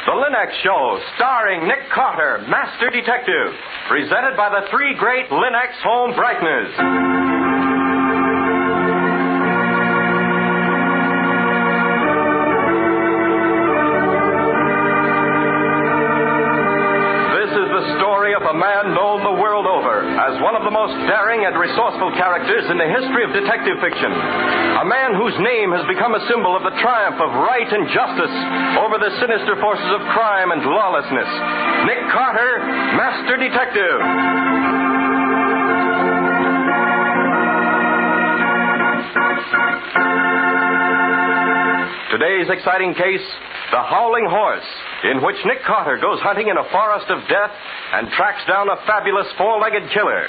The Linux Show, starring Nick Carter, Master Detective. Presented by the three great Linux Home Brighteners. This is the story of a man known the world over as one of the most daring and resourceful characters in the history of detective fiction. A man whose name has become a symbol of the triumph of right and justice over the sinister forces of crime and lawlessness. Nick Carter, Master Detective. Today's exciting case, the Howling Horse, in which Nick Carter goes hunting in a forest of death and tracks down a fabulous four-legged killer.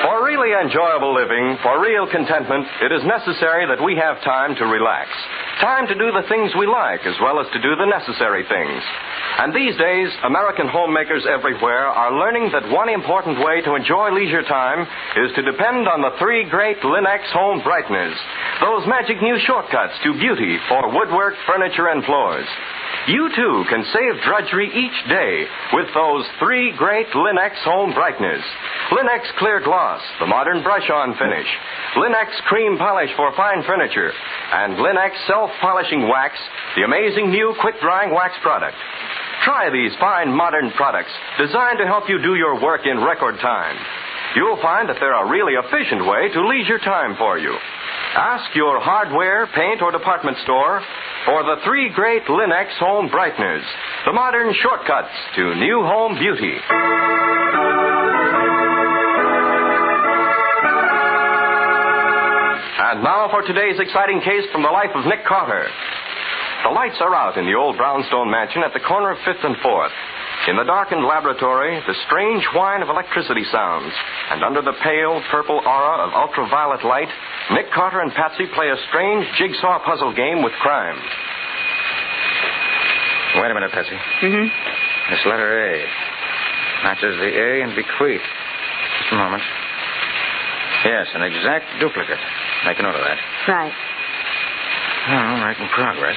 For really enjoyable living, for real contentment, it is necessary that we have time to relax. Time to do the things we like as well as to do the necessary things. And these days, American homemakers everywhere are learning that one important way to enjoy leisure time is to depend on the three great Linux Home Brighteners. Those magic new shortcuts to beauty for woodwork, furniture, and floors. You, too, can save drudgery each day with those three great Linux Home Brighteners. Linux Clear Gloss, the modern brush-on finish. Linux Cream Polish for fine furniture. And Linux Self-Polishing Wax, the amazing new quick-drying wax product. Try these fine modern products designed to help you do your work in record time. You'll find that they're a really efficient way to leisure time for you. Ask your hardware, paint, or department store for the three great Linux Home Brighteners, the modern shortcuts to new home beauty. And now for today's exciting case from the life of Nick Carter. The lights are out in the old brownstone mansion at the corner of 5th and 4th. In the darkened laboratory, the strange whine of electricity sounds, and under the pale, purple aura of ultraviolet light, Nick Carter and Patsy play a strange jigsaw puzzle game with crime. Wait a minute, Patsy. Mm-hmm. This letter A matches the A in bequeath. Just a moment. Yes, an exact duplicate. Make a note of that. Right. All right, in progress.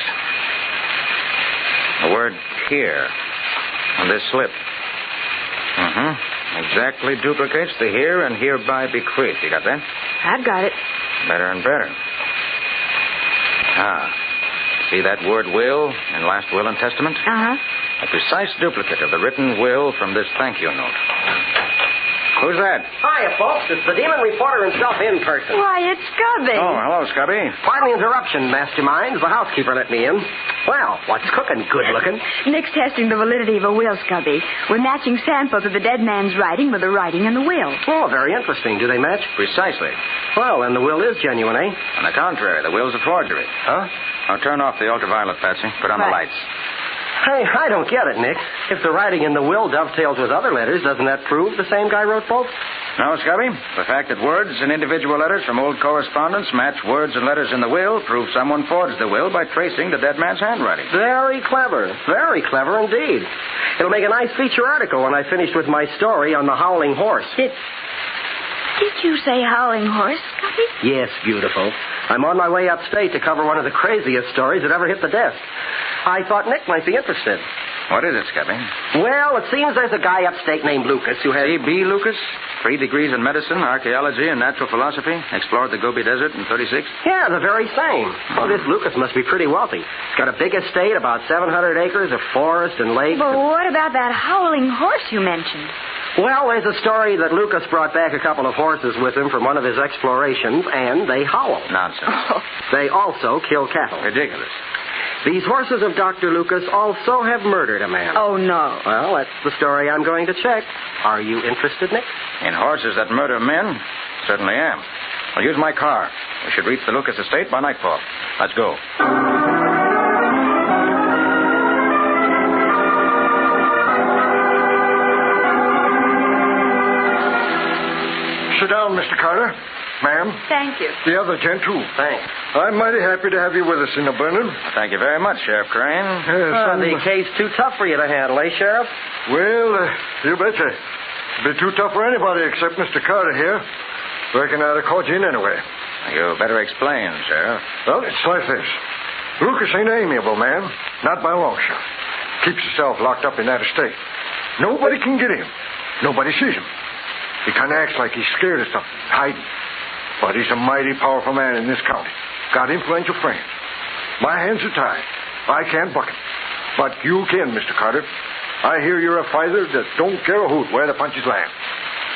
The word here on this slip. Exactly duplicates the here and hereby bequeath. You got that? I've got it. Better and better. See that word will in last will and testament? Uh-huh. A precise duplicate of the written will from this thank you note. Who's that? Hiya, folks. It's the demon reporter himself in person. Why, it's Scubby. Oh, hello, Scubby. Pardon the interruption, masterminds. The housekeeper let me in. Well, what's cooking? Good looking. Nick's testing the validity of a will, Scubby. We're matching samples of the dead man's writing with the writing in the will. Oh, very interesting. Do they match? Precisely. Well, then the will is genuine, eh? On the contrary, the will's a forgery. Huh? Now turn off the ultraviolet, Patsy. Put on the lights. Hey, I don't get it, Nick. If the writing in the will dovetails with other letters, doesn't that prove the same guy wrote both? No, Scubby. The fact that words and individual letters from old correspondence match words and letters in the will proves someone forged the will by tracing the dead man's handwriting. Very clever. Very clever indeed. It'll make a nice feature article when I finish with my story on the Howling Horse. Did you say Howling Horse, Scubby? Yes, beautiful. I'm on my way upstate to cover one of the craziest stories that ever hit the desk. I thought Nick might be interested. What is it, Scubby? Well, it seems there's a guy upstate named Lucas who has... C.B. Lucas? 3 degrees in medicine, archaeology, and natural philosophy. Explored the Gobi Desert in 36. Yeah, the very same. Oh, this Lucas must be pretty wealthy. He's got a big estate, about 700 acres of forest and lakes. But what about that Howling Horse you mentioned? Well, there's a story that Lucas brought back a couple of horses with him from one of his explorations, and they howl. Nonsense. Oh. They also kill cattle. Ridiculous. These horses of Dr. Lucas also have murdered a man. Oh, no. Well, that's the story I'm going to check. Are you interested, Nick? In horses that murder men? Certainly am. I'll use my car. We should reach the Lucas estate by nightfall. Let's go. Sit down, Mr. Carter. Ma'am. Thank you. The other gent, too. Thanks. I'm mighty happy to have you with us in the Burnham. Thank you very much, Sheriff Crane. Yes, The case too tough for you to handle, eh, Sheriff? Well, you betcha. It'd be too tough for anybody except Mr. Carter here. Reckon I'd have caught you in anyway. You better explain, Sheriff. Well, it's like this. Lucas ain't an amiable man. Not by a long shot. Keeps himself locked up in that estate. Nobody can get him. Nobody sees him. He kind of acts like he's scared of something, hiding. But he's a mighty powerful man in this county. Got influential friends. My hands are tied. I can't buck him. But you can, Mr. Carter. I hear you're a fighter that don't care a hoot where the punches land.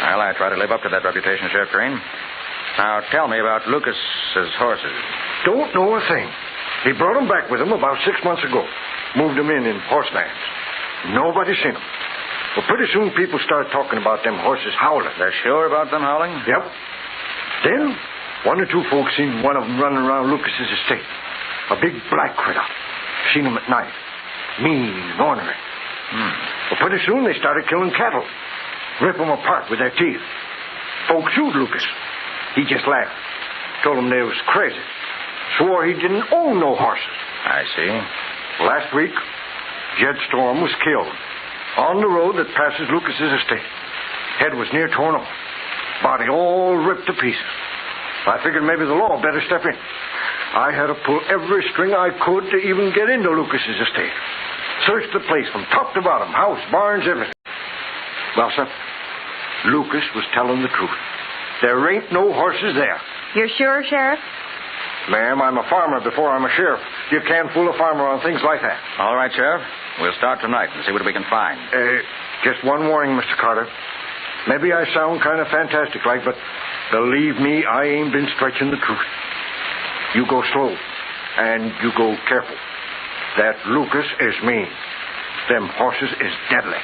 Well, I try to live up to that reputation, Sheriff Crane. Now, tell me about Lucas's horses. Don't know a thing. He brought them back with him about 6 months ago. Moved them in horse vans. Nobody's seen them. Well, pretty soon people start talking about them horses howling. They're sure about them howling? Yep. Then, one or two folks seen one of them running around Lucas's estate. A big black critter. Seen him at night. Mean and ornery. Well, pretty soon they started killing cattle. Rip them apart with their teeth. Folks sued Lucas. He just laughed. Told them they was crazy. Swore he didn't own no horses. I see. Last week, Jed Storm was killed. On the road that passes Lucas's estate. Head was near torn off. Body all ripped to pieces. I figured maybe the law better step in. I had to pull every string I could to even get into Lucas's estate. Searched the place from top to bottom. House, barns, everything. Well, sir, Lucas was telling the truth. There ain't no horses there. You're sure, Sheriff? Ma'am, I'm a farmer before I'm a sheriff. You can't fool a farmer on things like that. All right, Sheriff. We'll start tonight and see what we can find. Just one warning, Mr. Carter. Maybe I sound kind of fantastic like, but believe me, I ain't been stretching the truth. You go slow, and you go careful. That Lucas is mean. Them horses is deadly.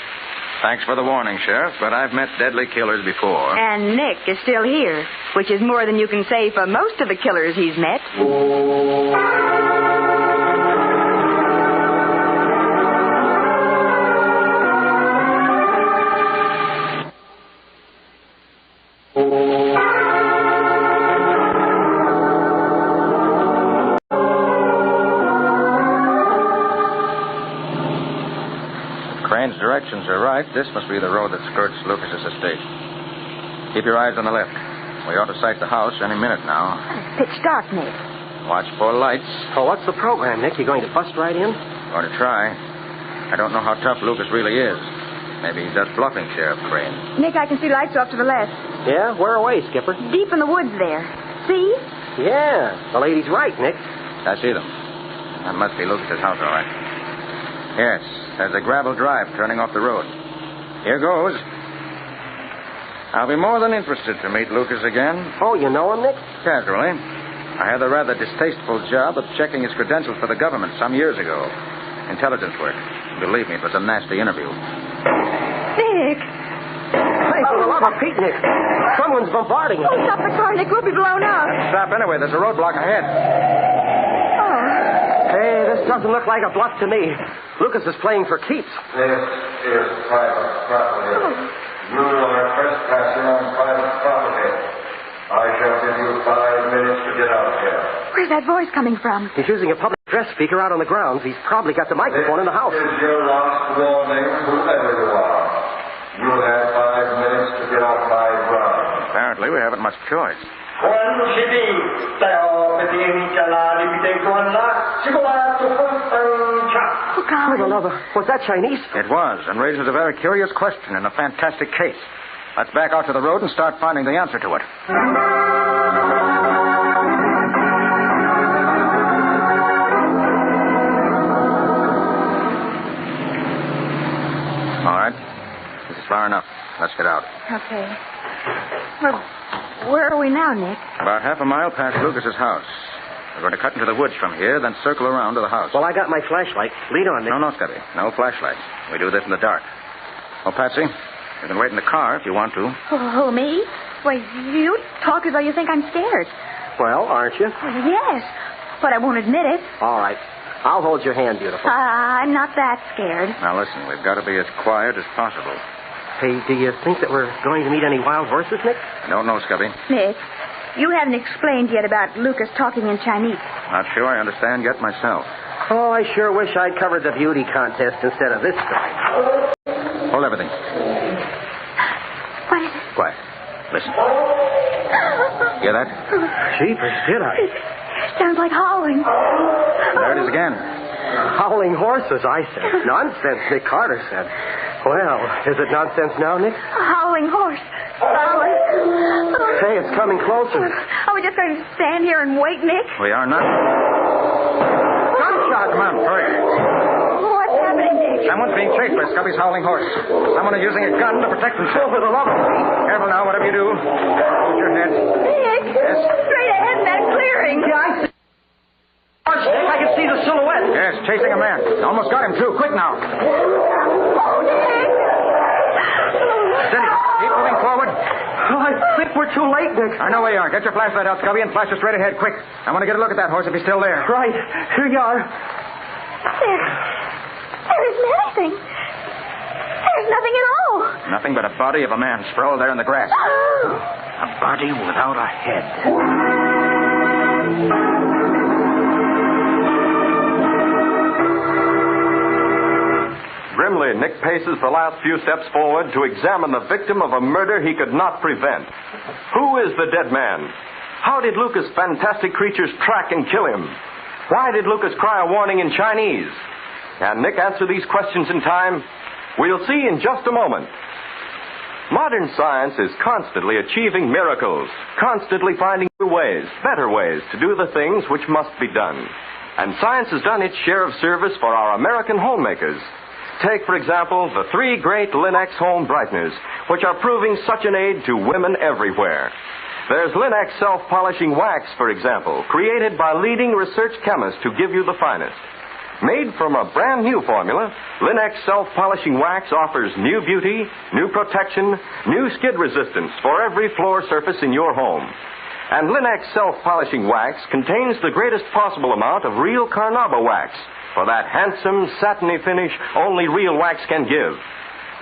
Thanks for the warning, Sheriff, but I've met deadly killers before. And Nick is still here, which is more than you can say for most of the killers he's met. Crane's directions are right. This must be the road that skirts Lucas's estate. Keep your eyes on the left. We ought to sight the house any minute now. It's pitch dark, Nick. Watch for lights. Oh, what's the program, Nick? You going to bust right in? Going to try. I don't know how tough Lucas really is. Maybe he's just bluffing, Sheriff Crane. Nick, I can see lights off to the left. Yeah? Where away, Skipper? Deep in the woods there. See? Yeah. The lady's right, Nick. I see them. That must be Lucas's house, all right. Yes, there's a gravel drive turning off the road. Here goes. I'll be more than interested to meet Lucas again. Oh, you know him, Nick? Casually. I had the rather distasteful job of checking his credentials for the government some years ago. Intelligence work. Believe me, it was a nasty interview. Nick! Hey, for the love of Pete, Nick. Someone's bombarding us. Oh, stop the car, Nick. We'll be blown up. Stop anyway. There's a roadblock ahead. Oh. Hey, this doesn't look like a bluff to me. Lucas is playing for keeps. This is private property. You are trespassing on private property. I shall give you 5 minutes to get out of here. Where's that voice coming from? He's using a public address speaker out on the grounds. He's probably got the microphone in the house. This is your last warning, whoever you are. You have 5 minutes to get off my ground. Apparently, we haven't much choice. Oh, God. For the love of... Was that Chinese? It was, and raises a very curious question in a fantastic case. Let's back out to the road and start finding the answer to it. All right. This is far enough. Let's get out. Okay. Well, where are we now, Nick? About half a mile past Lucas's house. We're going to cut into the woods from here, then circle around to the house. Well, I got my flashlight. Lead on, Nick. No, Scubby. No flashlight. We do this in the dark. Oh, Patsy, you can wait in the car if you want to. Oh, me? Why, you talk as though you think I'm scared. Well, aren't you? Yes, but I won't admit it. All right. I'll hold your hand, beautiful. I'm not that scared. Now, listen, we've got to be as quiet as possible. Hey, do you think that we're going to meet any wild horses, Nick? I don't know, Scubby. Nick, you haven't explained yet about Lucas talking in Chinese. Not sure I understand yet myself. Oh, I sure wish I'd covered the beauty contest instead of this time. Hold everything. What is it? Quiet. Listen. Hear that? Jeepers, did I? Sounds like howling. There it is again. Howling horses, I said. Nonsense, Nick Carter said. Well, is it nonsense now, Nick? A howling horse. Howling. Hey, it's coming closer. Are we just going to stand here and wait, Nick? We are not. Gunshot! Come on, hurry. What's happening, Nick? Someone's being chased by Scubby's howling horse. Someone is using a gun to protect himself. For the love of Pete. Careful now, whatever you do. Put your head. Nick! Yes? Straight ahead in that clearing. Yeah, I see. I can see the silhouette. Yes, chasing a man. Almost got him, too. Quick now. Oh, Nick! Steady. Keep moving forward. Oh, I think we're too late, Nick. I know where you are. Get your flashlight out, Scubby, and flash it straight ahead. Quick. I want to get a look at that horse if he's still there. Right. Here you are. There isn't anything. There's nothing at all. Nothing but a body of a man sprawled there in the grass. A body without a head. Grimly, Nick paces the last few steps forward to examine the victim of a murder he could not prevent. Who is the dead man? How did Lucas' fantastic creatures track and kill him? Why did Lucas cry a warning in Chinese? Can Nick answer these questions in time? We'll see in just a moment. Modern science is constantly achieving miracles, constantly finding new ways, better ways to do the things which must be done. And science has done its share of service for our American homemakers. Take, for example, the 3 great Linex home brighteners, which are proving such an aid to women everywhere. There's Linex self-polishing wax, for example, created by leading research chemists to give you the finest. Made from a brand new formula, Linex self-polishing wax offers new beauty, new protection, new skid resistance for every floor surface in your home. And Linex self-polishing wax contains the greatest possible amount of real carnauba wax, for that handsome, satiny finish only real wax can give.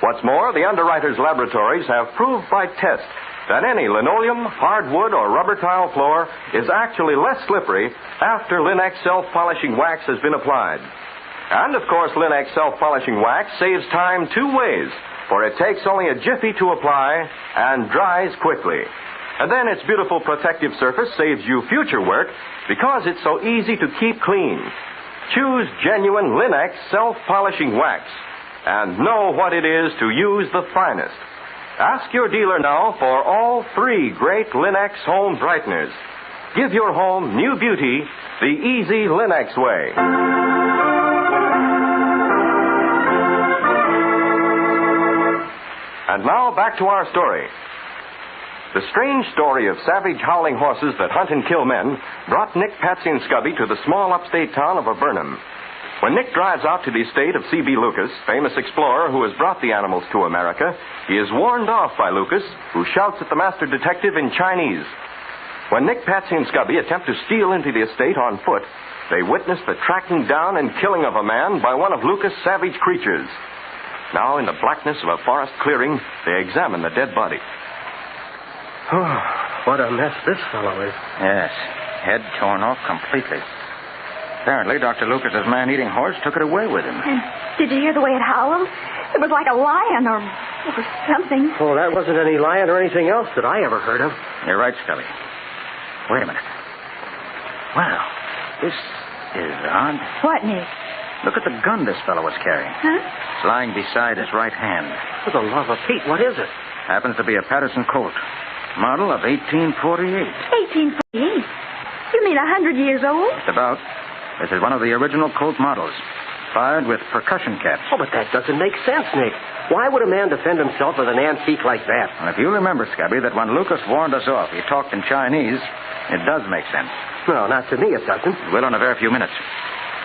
What's more, the underwriters' laboratories have proved by test that any linoleum, hardwood, or rubber tile floor is actually less slippery after Linex self-polishing wax has been applied. And, of course, Linex self-polishing wax saves time 2 ways, for it takes only a jiffy to apply and dries quickly. And then its beautiful protective surface saves you future work because it's so easy to keep clean. Choose genuine Linex self-polishing wax and know what it is to use the finest. Ask your dealer now for all 3 great Linex home brighteners. Give your home new beauty the easy Linex way. And now back to our story. The strange story of savage howling horses that hunt and kill men brought Nick, Patsy, and Scubby to the small upstate town of Burnham. When Nick drives out to the estate of C.B. Lucas, famous explorer who has brought the animals to America, he is warned off by Lucas, who shouts at the master detective in Chinese. When Nick, Patsy, and Scubby attempt to steal into the estate on foot, they witness the tracking down and killing of a man by one of Lucas' savage creatures. Now, in the blackness of a forest clearing, they examine the dead body. Oh, what a mess this fellow is. Yes, head torn off completely. Apparently, Dr. Lucas's man-eating horse took it away with him. And did you hear the way it howled? It was like a lion or something. Oh, that wasn't any lion or anything else that I ever heard of. You're right, Scubby. Wait a minute. Wow, this is odd. What, Nick? Look at the gun this fellow was carrying. Huh? It's lying beside his right hand. For the love of Pete, what is it? Happens to be a Patterson Colt. Model of 1848. 1848? You mean 100 years old? Just about. This is one of the original Colt models. Fired with percussion caps. Oh, but that doesn't make sense, Nick. Why would a man defend himself with an antique like that? And if you remember, Scubby, that when Lucas warned us off, he talked in Chinese, it does make sense. No, not to me it doesn't. It will in a very few minutes.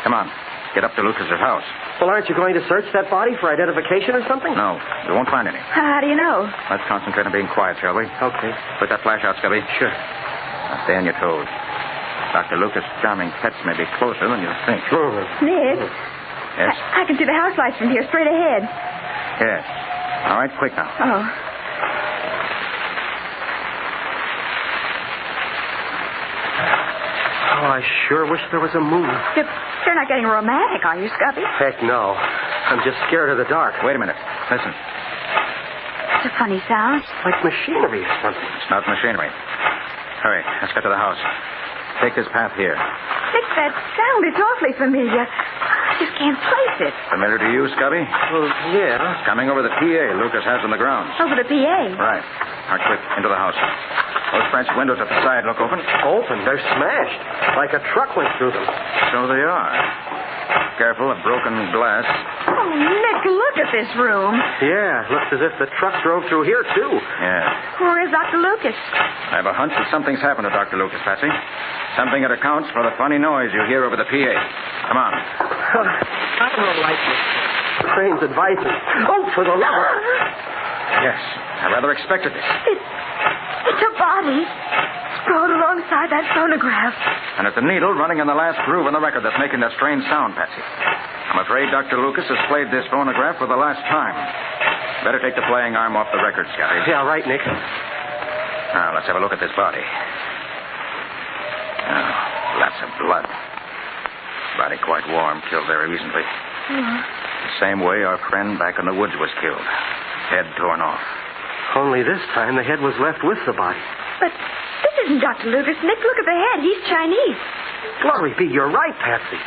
Come on. Get up to Lucas's house. Well, aren't you going to search that body for identification or something? No, we won't find any. How do you know? Let's concentrate on being quiet, shall we? Okay. Put that flash out, Scubby. Sure. Now stay on your toes. Dr. Lucas' charming pets may be closer than you think. Nick? Yes? I can see the house lights from here, straight ahead. Yes. All right, quick now. Oh. Oh, I sure wish there was a moon. You're not getting romantic, are you, Scubby? Heck no. I'm just scared of the dark. Wait a minute. Listen. It's a funny sound. Like machinery or something. It's not machinery. Hurry, let's get to the house. Take this path here. Nick, that sound is awfully familiar. I just can't place it. Familiar to you, Scubby? Well, yeah. Coming over the PA Lucas has on the grounds. Over the PA. Right. Now, quick, into the house. Those French windows at the side look open. Open? They're smashed. Like a truck went through them. So they are. Careful of broken glass. Oh, Nick, look at this room. Yeah, looks as if the truck drove through here, too. Yeah. Where is Dr. Lucas? I have a hunch that something's happened to Dr. Lucas, Patsy. Something that accounts for the funny noise you hear over the PA. Come on. I don't like this. Crane's advising. Oh, for the love of... Yes, I rather expected this. It's a body sprawled alongside that phonograph. And it's a needle running in the last groove on the record that's making that strange sound, Patsy. I'm afraid Dr. Lucas has played this phonograph for the last time. Better take the playing arm off the record, Scotty. Yeah, right, Nick. Now, let's have a look at this body. Oh, lots of blood. Body quite warm, killed very recently. The same way our friend back in the woods was killed. Head torn off. Only this time the head was left with the body. But this isn't Dr. Lucas. Nick, look at the head. He's Chinese. Glory be, you're right, Patsy.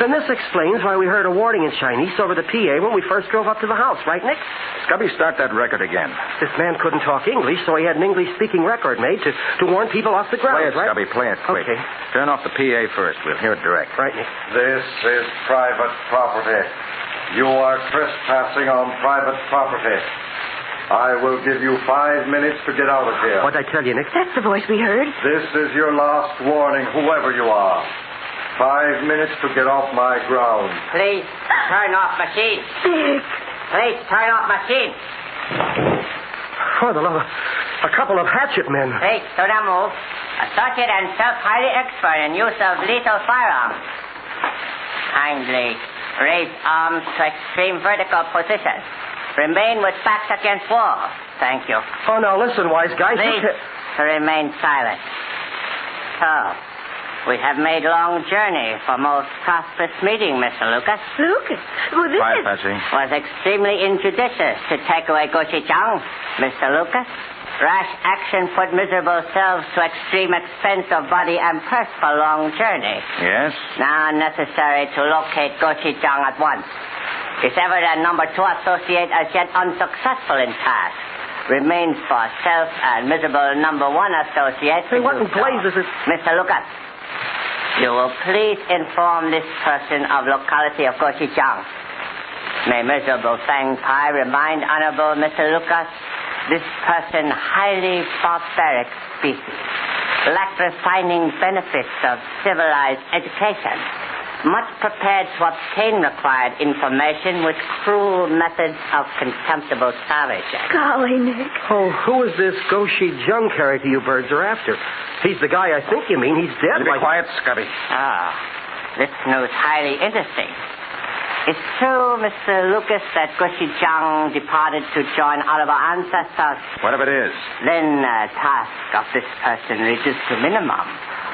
Then this explains why we heard a warning in Chinese over the PA when we first drove up to the house, right, Nick? Scubby, start that record again. This man couldn't talk English, so he had an English-speaking record made to warn people off the ground, Play it, right? Scubby, play it quick. Okay. Turn off the PA first. We'll hear it direct. Right, Nick. This is private property. You are trespassing on private property. I will give you 5 minutes to get out of here. What'd I tell you, Nick? That's the voice we heard. This is your last warning, whoever you are. 5 minutes to get off my ground. Please turn off machine. Nick. Please turn off machine. For the love of... A couple of hatchet men. Please do not move. Associate and self highly expert in use of lethal firearms. Kindly raise arms to extreme vertical position. Remain with backs against wall. Thank you. Oh, now listen, wise guys. Please to remain silent. So, we have made long journey for most prosperous meeting, Mr. Lucas. Lucas? Well, this Quiet, is... Patsy. Was extremely injudicious to take away Gochujang, Mr. Lucas. Rash action put miserable selves to extreme expense of body and purse for long journey. Yes? Now necessary to locate Gochujang at once. It's evident number 2 associate as yet unsuccessful in task. Remains for self and miserable number 1 associate. Hey, what in blazes is... Mr. Lucas, you will please inform this person of locality of Gochujang. May miserable Fang Pai remind Honorable Mr. Lucas, this person highly barbaric species, lack refining benefits of civilized education. Much prepared to obtain required information with cruel methods of contemptible savagery. Golly, Nick. Oh, who is this Gochujang character you birds are after? He's the guy I think you mean. He's dead. Be quiet, Scubby. Ah, this news highly interesting. It's true, Mr. Lucas, that Gochujang departed to join all of our ancestors. What if it is? Then task of this person reduced to minimum.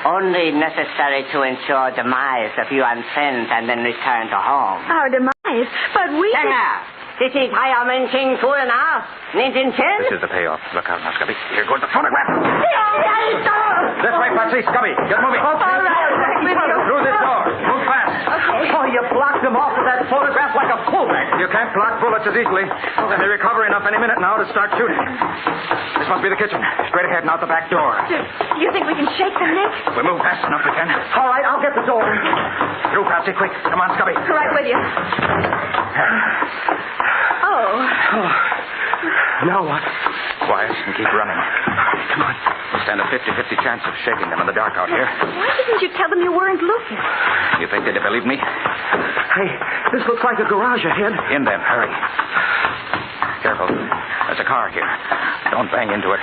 Only necessary to ensure demise of you and friends and then return to home. Our demise? But we... This is Haya King 2 and a half. This is the payoff. Look out now, Scubby. Here goes the phonograph. This way, Patsy. Scubby, get moving. All right. Through this door. Move fast. Okay. Oh, you blocked them off with that photograph like a pullback. You can't block bullets as easily. They recover enough any minute now to start shooting. This must be the kitchen. Straight ahead and out the back door. Do you think we can shake them, Nick? We move fast enough we can. All right, I'll get the door. Through, Patsy, quick. Come on, Scubby. Right with you. Oh. Now what? Quiet and keep running. Come on. We stand a 50-50 chance of shaking them in the dark out here. Why didn't you tell them you weren't Lucas? You think they'd have believed me? Hey, this looks like a garage ahead. In then, hurry. Careful. There's a car here. Don't bang into it.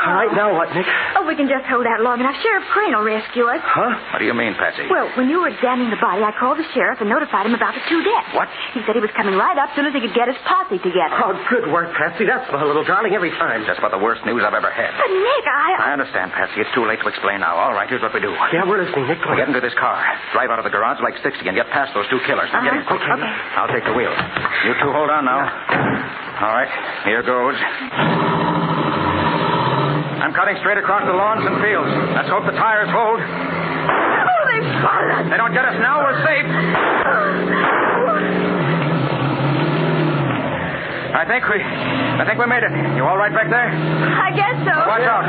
All right, now what, Nick? Oh, we can just hold out long enough. Sheriff Crane will rescue us. Huh? What do you mean, Patsy? Well, when you were examining the body, I called the sheriff and notified him about the 2 deaths. What? He said he was coming right up as soon as he could get his posse together. Oh, good work, Patsy. That's my little darling every time. That's about the worst news I've ever had. But, Nick, I understand, Patsy. It's too late to explain now. All right, here's what we do. Yeah, we're listening, Nick. We get into this car, drive out of the garage like 60 and get past those 2 killers. Now get in. Okay. I'll take the wheel. You 2 hold on now. All right, here goes. I'm cutting straight across the lawns and fields. Let's hope the tires hold. Oh, they've fallen. They don't get us now, we're safe. I think we made it. You all right back there? I guess so. Watch out.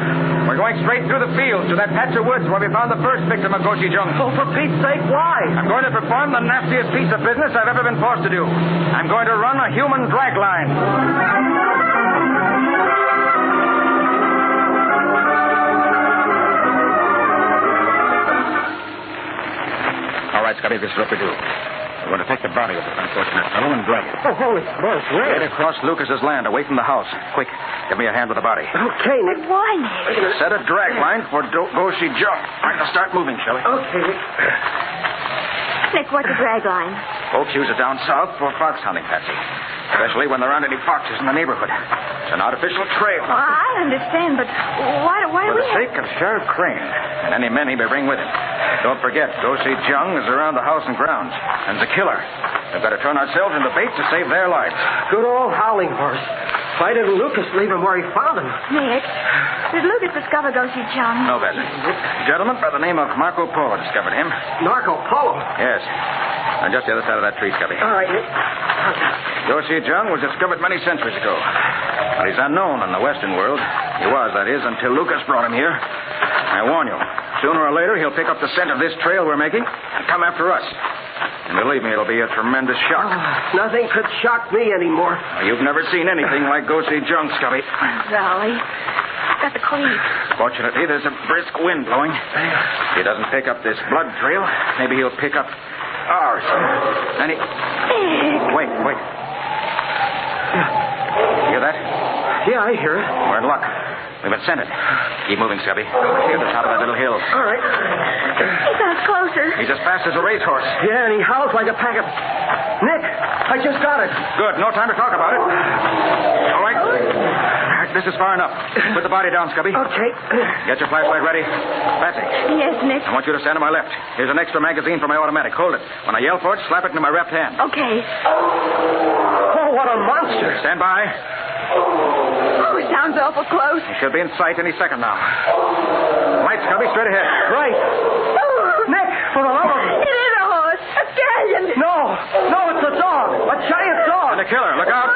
We're going straight through the fields to that patch of woods where we found the first victim of Goshi Jung. Oh, for Pete's sake, why? I'm going to perform the nastiest piece of business I've ever been forced to do. I'm going to run a human drag line. All right, Scubby, this is what we do. We're going to take the body of this unfortunate fellow and drag it. Oh, holy smokes, where? Get across Lucas's land, away from the house. Quick, give me a hand with the body. Okay, Nick. Why, Nick? Set a drag line for Goshi Jung. All right, now start moving, shall we? Okay, Nick. Nick, what's a drag line? Folks use it down south for fox hunting, Patsy. Especially when there aren't any foxes in the neighborhood. It's an artificial trail. Well, I understand, but why do For we... the sake of Sheriff Crane and any men he may bring with him. Don't forget, Goshi Jung is around the house and grounds. And the killer. We've got to turn ourselves into bait to save their lives. Good old Howling horse. Why didn't Lucas leave him where he found him? Nick, did Lucas discover Goshi Jung? No, Patsy. A gentleman by the name of Marco Polo discovered him. Marco Polo? Yes. On just the other side of that tree, Scubby. All right, Nick. Goshi Jung was discovered many centuries ago. But he's unknown in the Western world. He was, that is, until Lucas brought him here. I warn you, sooner or later he'll pick up the scent of this trail we're making and come after us. And believe me, it'll be a tremendous shock. Oh, nothing could shock me anymore. You've never seen anything like Goshi Jung, Scubby. Golly. Got the cleat. Fortunately, there's a brisk wind blowing. If he doesn't pick up this blood trail, maybe he'll pick up ours. And he... Wait. You hear that? Yeah, I hear it. We're in luck. We've been scented. Keep moving, Scubby. Near the top of that little hill. All right. He sounds closer. He's as fast as a racehorse. Yeah, and he howls like a pack of... Nick, I just got it. Good. No time to talk about it. All right. This is far enough. Put the body down, Scubby. Okay. Get your flashlight ready. Patsy. Yes, Nick. I want you to stand to my left. Here's an extra magazine for my automatic. Hold it. When I yell for it, slap it into my left hand. Okay. Oh, what a monster. Stand by. Oh, it sounds awful close. He should be in sight any second now. Light, Scubby, straight ahead. Right. Nick, for the love of... It is a horse. A stallion. No, it's a dog. A giant dog. And the killer. Look out.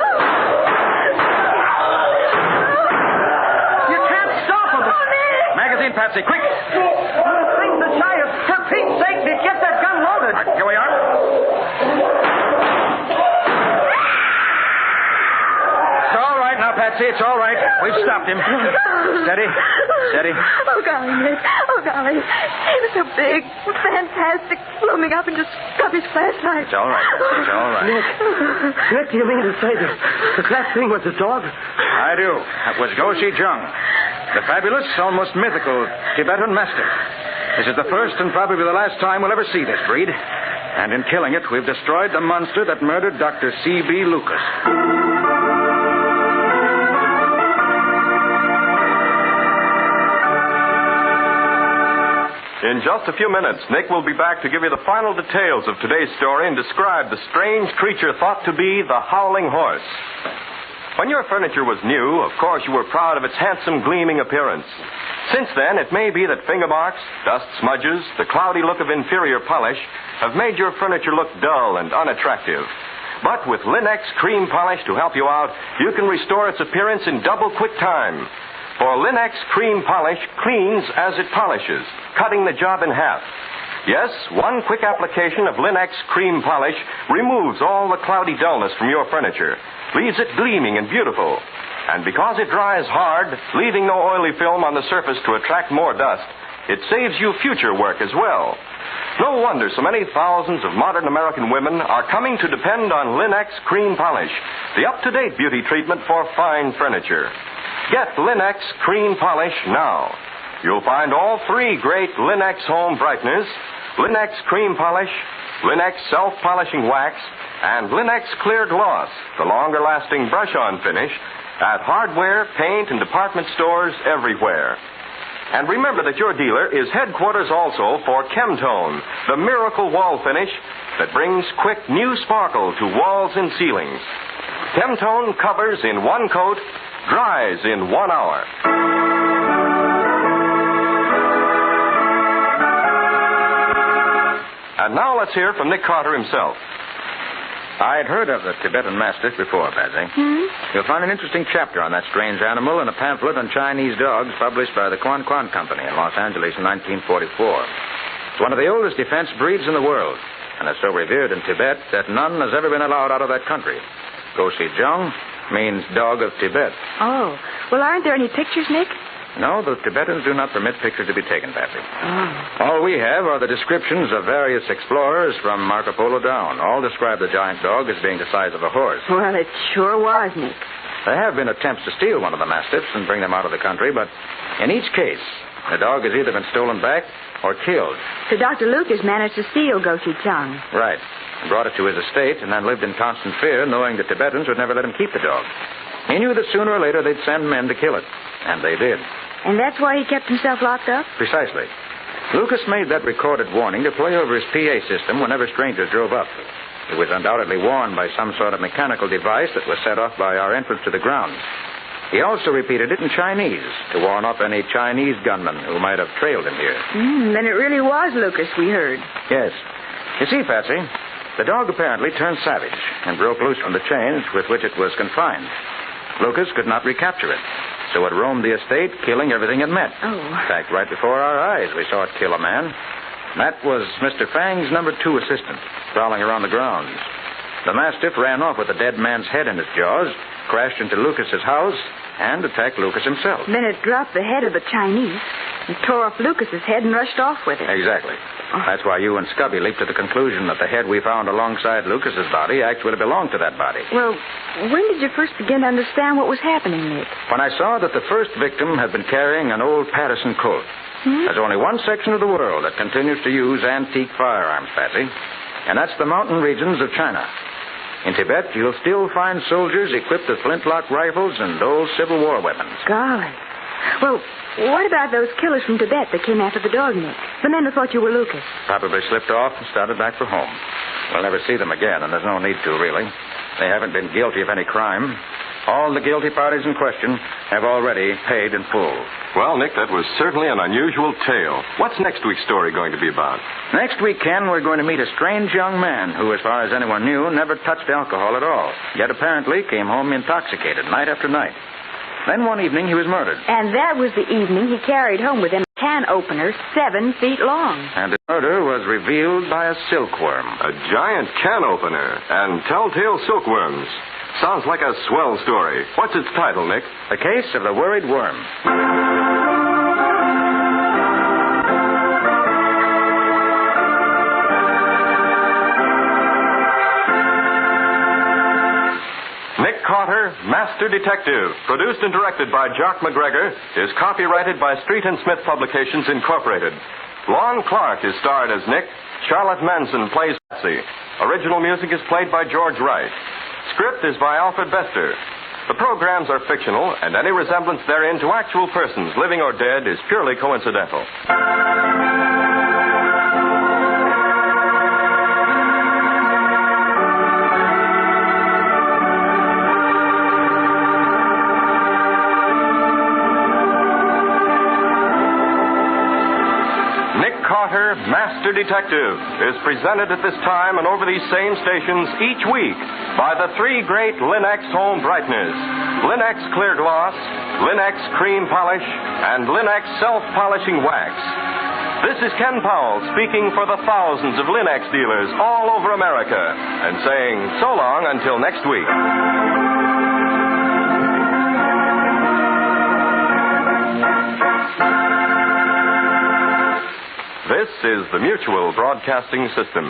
You can't stop him. Oh, Nick. Magazine, Patsy, quick. Bring the giant. For Pete's sake, Nick, get that gun loaded. All right, here we are. It's all right now, Patsy. It's all right. We've stopped him. Steady. Oh, golly, Nick. Oh, golly. He was so big, fantastic, looming up into Scubby's flashlight. It's all right. Nick, do you mean to say that thing was a dog? I do. That was Goshi Jung, the fabulous, almost mythical Tibetan mastiff. This is the first and probably the last time we'll ever see this breed. And in killing it, we've destroyed the monster that murdered Dr. C.B. Lucas. In just a few minutes, Nick will be back to give you the final details of today's story and describe the strange creature thought to be the Howling horse. When your furniture was new, of course you were proud of its handsome, gleaming appearance. Since then, it may be that finger marks, dust smudges, the cloudy look of inferior polish have made your furniture look dull and unattractive. But with Linex cream polish to help you out, you can restore its appearance in double quick time. For Linex cream polish cleans as it polishes, cutting the job in half. Yes, one quick application of Linex cream polish removes all the cloudy dullness from your furniture, leaves it gleaming and beautiful. And because it dries hard, leaving no oily film on the surface to attract more dust, it saves you future work as well. No wonder so many thousands of modern American women are coming to depend on Linex cream polish, the up-to-date beauty treatment for fine furniture. Get Linex cream polish now. You'll find all three great Linex home brighteners, Linex cream polish, Linex self-polishing wax, and Linex clear gloss, the longer-lasting brush-on finish, at hardware, paint, and department stores everywhere. And remember that your dealer is headquarters also for Chemtone, the miracle wall finish that brings quick new sparkle to walls and ceilings. Chemtone covers in one coat, dries in 1 hour. And now let's hear from Nick Carter himself. I'd heard of the Tibetan Mastiff before, Patsy. You'll find an interesting chapter on that strange animal in a pamphlet on Chinese dogs published by the Quan Quan Company in Los Angeles in 1944. It's one of the oldest defense breeds in the world, and is so revered in Tibet that none has ever been allowed out of that country. Goshijang means dog of Tibet. Oh. Well, aren't there any pictures, Nick? No, the Tibetans do not permit pictures to be taken, Patsy. Oh. All we have are the descriptions of various explorers from Marco Polo down. All describe the giant dog as being the size of a horse. Well, it sure was, Nick. There have been attempts to steal one of the mastiffs and bring them out of the country, but in each case, the dog has either been stolen back or killed. So Dr. Lucas managed to steal Gochujang. Right. He brought it to his estate and then lived in constant fear, knowing the Tibetans would never let him keep the dog. He knew that sooner or later they'd send men to kill it. And they did. And that's why he kept himself locked up? Precisely. Lucas made that recorded warning to play over his PA system whenever strangers drove up. It was undoubtedly warned by some sort of mechanical device that was set off by our entrance to the grounds. He also repeated it in Chinese to warn off any Chinese gunmen who might have trailed him here. Then it really was Lucas we heard. Yes. You see, Patsy, the dog apparently turned savage and broke loose from the chains with which it was confined. Lucas could not recapture it, so it roamed the estate, killing everything it met. Oh. In fact, right before our eyes, we saw it kill a man. That was Mr. Fang's number 2 assistant, prowling around the grounds. The mastiff ran off with the dead man's head in its jaws, crashed into Lucas's house, and attacked Lucas himself. Then it dropped the head of the Chinese and tore off Lucas's head and rushed off with it. Exactly. That's why you and Scubby leaped to the conclusion that the head we found alongside Lucas's body actually belonged to that body. Well, when did you first begin to understand what was happening, Nick? When I saw that the first victim had been carrying an old Pattison Colt. There's only one section of the world that continues to use antique firearms, Patsy, and that's the mountain regions of China. In Tibet, you'll still find soldiers equipped with flintlock rifles and old Civil War weapons. Golly. Well, what about those killers from Tibet that came after the dog, Nick? The men who thought you were Lucas. Probably slipped off and started back for home. We'll never see them again, and there's no need to, really. They haven't been guilty of any crime. All the guilty parties in question have already paid in full. Well, Nick, that was certainly an unusual tale. What's next week's story going to be about? Next week, Ken, we're going to meet a strange young man who, as far as anyone knew, never touched alcohol at all, yet apparently came home intoxicated night after night. Then one evening he was murdered. And that was the evening he carried home with him a can opener 7 feet long. And the murder was revealed by a silkworm. A giant can opener and telltale silkworms. Sounds like a swell story. What's its title, Nick? The Case of the Worried Worm. Nick Carter, Master Detective, produced and directed by Jock McGregor, is copyrighted by Street and Smith Publications, Incorporated. Lon Clark is starred as Nick. Charlotte Manson plays Patsy. Original music is played by George Wright. Script is by Alfred Bester. The programs are fictional, and any resemblance therein to actual persons, living or dead, is purely coincidental. Carter, Master Detective, is presented at this time and over these same stations each week by the 3 great Linux home brighteners: Linux Clear Gloss, Linux Cream Polish, and Linux Self-Polishing Wax. This is Ken Powell speaking for the thousands of Linux dealers all over America and saying so long until next week. This is the Mutual Broadcasting System.